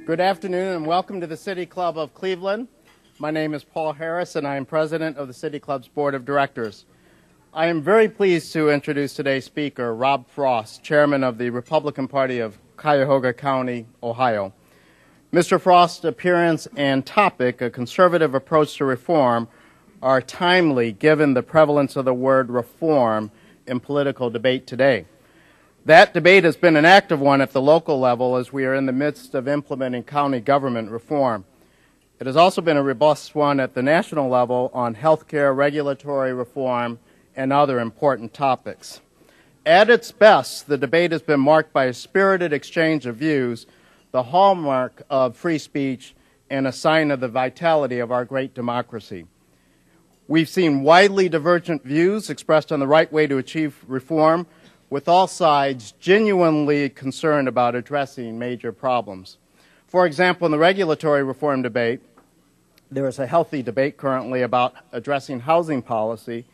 Good afternoon and welcome to the City Club of Cleveland. My name is Paul Harris and I am president of the City Club's Board of Directors. I am very pleased to introduce today's speaker, Rob Frost, chairman of the Republican Party of Cuyahoga County, Ohio. Mr. Frost's appearance and topic, a conservative approach to reform, are timely given the prevalence of the word reform in political debate today. That debate has been an active one at the local level as we are in the midst of implementing county government reform. It has also been a robust one at the national level on health care, regulatory reform, and other important topics. At its best, the debate has been marked by a spirited exchange of views, the hallmark of free speech and a sign of the vitality of our great democracy. We've seen widely divergent views expressed on the right way to achieve reform, with all sides genuinely concerned about addressing major problems. For example, in the regulatory reform debate, there is a healthy debate currently about addressing housing policy,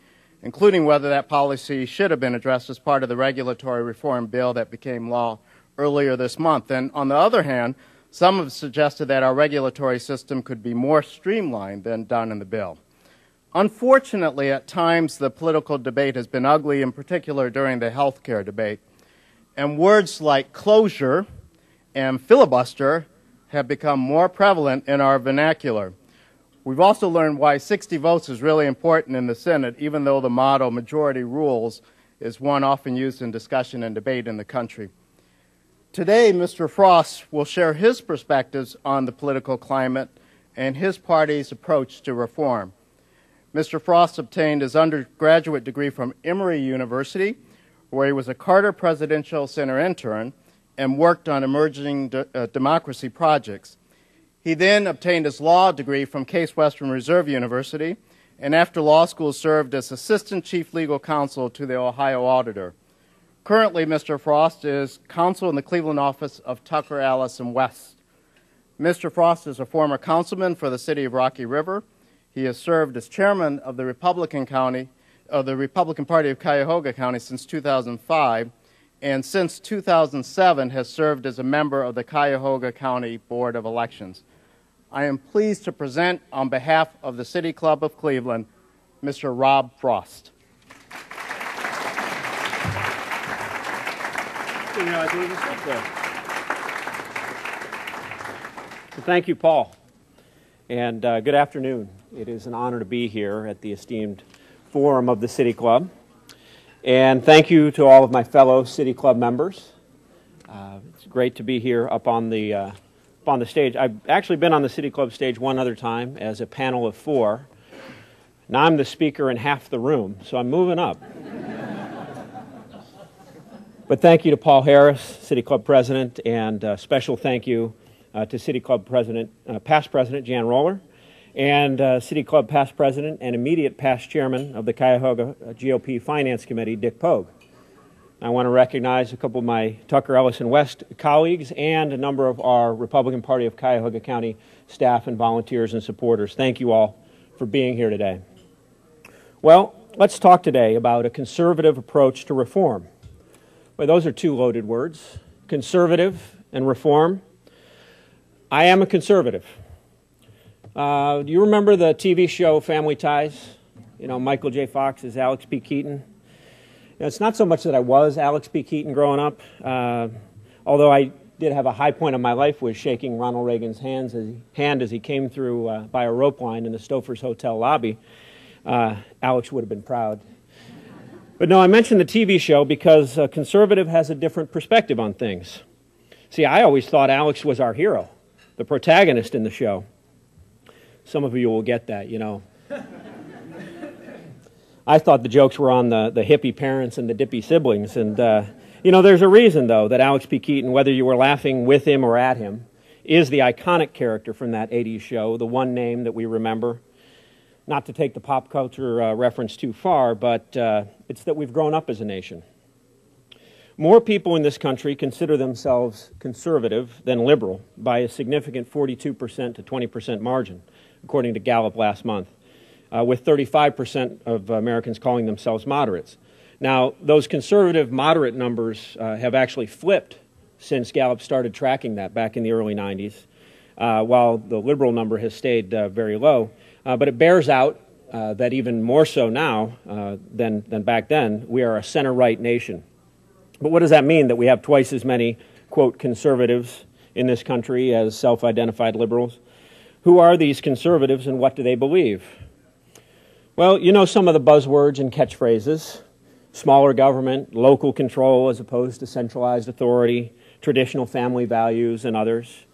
including whether that policy should have been addressed as part of the regulatory reform bill that became law earlier this month. And on the other hand, some have suggested that our regulatory system could be more streamlined than done in the bill. Unfortunately, at times, the political debate has been ugly, in particular during the health care debate. And words like closure and filibuster have become more prevalent in our vernacular. We've also learned why 60 votes is really important in the Senate, even though the motto majority rules is one often used in discussion and debate in the country. Today, Mr. Frost will share his perspectives on the political climate and his party's approach to reform. Mr. Frost obtained his undergraduate degree from Emory University, where he was a Carter Presidential Center intern and worked on emerging democracy projects. He then obtained his law degree from Case Western Reserve University, and after law school served as Assistant Chief Legal Counsel to the Ohio Auditor. Currently, Mr. Frost is counsel in the Cleveland office of Tucker, Allison West. Mr. Frost is a former councilman for the city of Rocky River. He has served as chairman of the Republican Party of Cuyahoga County since 2005, and since 2007 has served as a member of the Cuyahoga County Board of Elections. I am pleased to present, on behalf of the City Club of Cleveland, Mr. Rob Frost. Thank you, Paul, and good afternoon. It is an honor to be here at the esteemed forum of the City Club. And thank you to all of my fellow City Club members. It's great to be here up on the stage. I've actually been on the City Club stage one other time as a panel of 4. Now I'm the speaker in half the room, so I'm moving up. But thank you to Paul Harris, City Club President, and a special thank you to City Club President, past President Jan Roller, and City Club past President and immediate past Chairman of the Cuyahoga GOP Finance Committee, Dick Pogue. I want to recognize a couple of my Tucker Ellison West colleagues and a number of our Republican Party of Cuyahoga County staff and volunteers and supporters. Thank you all for being here today. Well, let's talk today about a conservative approach to reform. Well, those are two loaded words, conservative and reform. I am a conservative. Do you remember the TV show Family Ties? You know, Michael J. Fox is Alex P. Keaton. You know, it's not so much that I was Alex P. Keaton growing up, although I did have a high point of my life was shaking Ronald Reagan's hand as he came through by a rope line in the Stouffer's Hotel lobby. Alex would have been proud. But no, I mentioned the TV show because a conservative has a different perspective on things. See, I always thought Alex was our hero, the protagonist in the show. Some of you will get that, you know. I thought the jokes were on the hippie parents and the dippy siblings. And, you know, there's a reason, though, that Alex P. Keaton, whether you were laughing with him or at him, is the iconic character from that 80s show, the one name that we remember. Not to take the pop culture reference too far, but it's that we've grown up as a nation. More people in this country consider themselves conservative than liberal by a significant 42% to 20% margin, according to Gallup last month, with 35% of Americans calling themselves moderates. Now, those conservative moderate numbers have actually flipped since Gallup started tracking that back in the early 90s. while the liberal number has stayed very low. But it bears out that even more so now than back then, we are a center-right nation. But what does that mean, that we have twice as many, quote, conservatives in this country as self-identified liberals? Who are these conservatives and what do they believe? Well, you know some of the buzzwords and catchphrases: smaller government, local control as opposed to centralized authority, traditional family values, and others.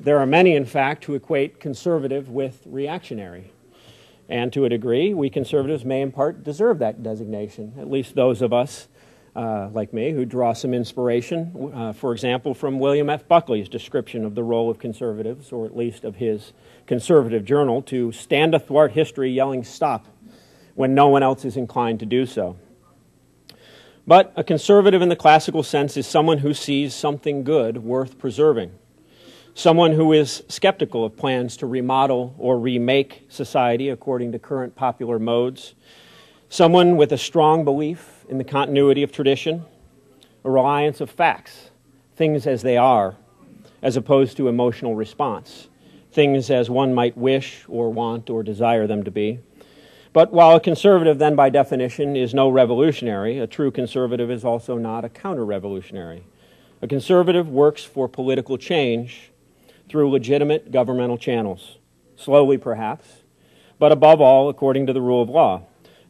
There are many, in fact, who equate conservative with reactionary. And to a degree, we conservatives may in part deserve that designation, at least those of us like me who draw some inspiration, for example, from William F. Buckley's description of the role of conservatives, or at least of his conservative journal, to stand athwart history yelling "stop" when no one else is inclined to do so. But a conservative in the classical sense is someone who sees something good worth preserving, someone who is skeptical of plans to remodel or remake society according to current popular modes, someone with a strong belief in the continuity of tradition, a reliance of facts, things as they are, as opposed to emotional response, things as one might wish or want or desire them to be. But while a conservative then by definition is no revolutionary, a true conservative is also not a counter-revolutionary. A conservative works for political change through legitimate governmental channels, slowly perhaps, but above all according to the rule of law.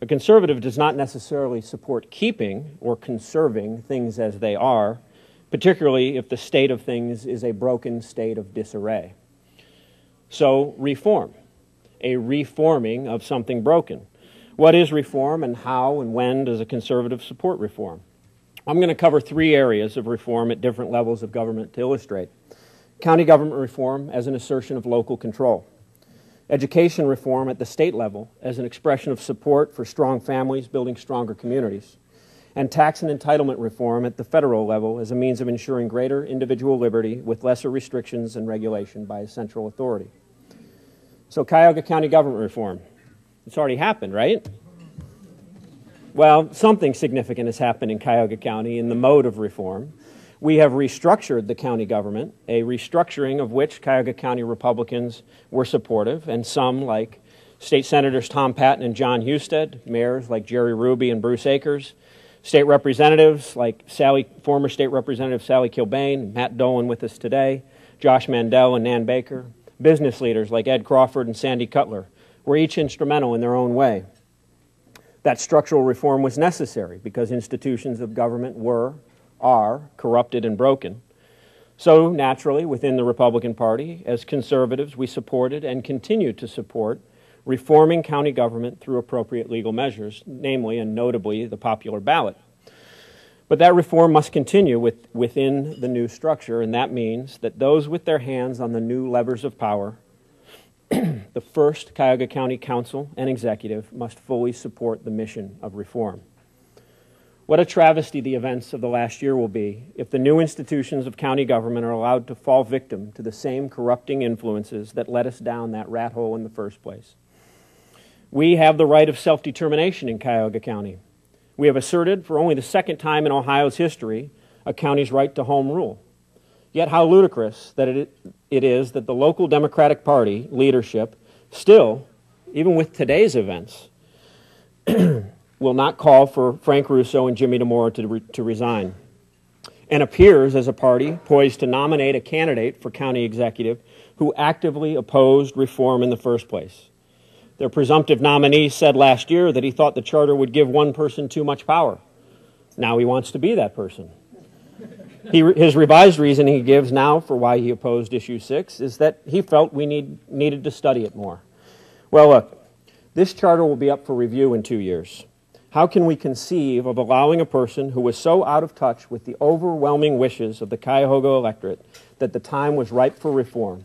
A conservative does not necessarily support keeping or conserving things as they are, particularly if the state of things is a broken state of disarray. So, reform, a reforming of something broken. What is reform, and how and when does a conservative support reform? I'm going to cover three areas of reform at different levels of government to illustrate. County government reform as an assertion of local control. Education reform at the state level as an expression of support for strong families building stronger communities. And tax and entitlement reform at the federal level as a means of ensuring greater individual liberty with lesser restrictions and regulation by a central authority. So Cuyahoga County government reform. It's already happened, right? Well, something significant has happened in Cuyahoga County in the mode of reform. We have restructured the county government, a restructuring of which Cuyahoga County Republicans were supportive, and some, like State Senators Tom Patton and John Husted, mayors like Jerry Ruby and Bruce Akers, state representatives like former State Representative Sally Kilbane, Matt Dolan with us today, Josh Mandel and Nan Baker, business leaders like Ed Crawford and Sandy Cutler, were each instrumental in their own way. That structural reform was necessary because institutions of government are corrupted and broken. So naturally, within the Republican Party, as conservatives, we supported and continue to support reforming county government through appropriate legal measures, namely and notably the popular ballot. But that reform must continue within the new structure, and that means that those with their hands on the new levers of power, the first Cuyahoga County Council and Executive, must fully support the mission of reform. What a travesty the events of the last year will be if the new institutions of county government are allowed to fall victim to the same corrupting influences that led us down that rat hole in the first place. We have the right of self-determination in Cuyahoga County. We have asserted for only the second time in Ohio's history a county's right to home rule. Yet how ludicrous that it is that the local Democratic Party leadership still, even with today's events, will not call for Frank Russo and Jimmy DeMora to resign, and appears as a party poised to nominate a candidate for county executive who actively opposed reform in the first place. Their presumptive nominee said last year that he thought the charter would give one person too much power. Now he wants to be that person. His revised reason he gives now for why he opposed Issue 6 is that he felt we needed to study it more. Well, look, this charter will be up for review in 2 years. How can we conceive of allowing a person who was so out of touch with the overwhelming wishes of the Cuyahoga electorate that the time was ripe for reform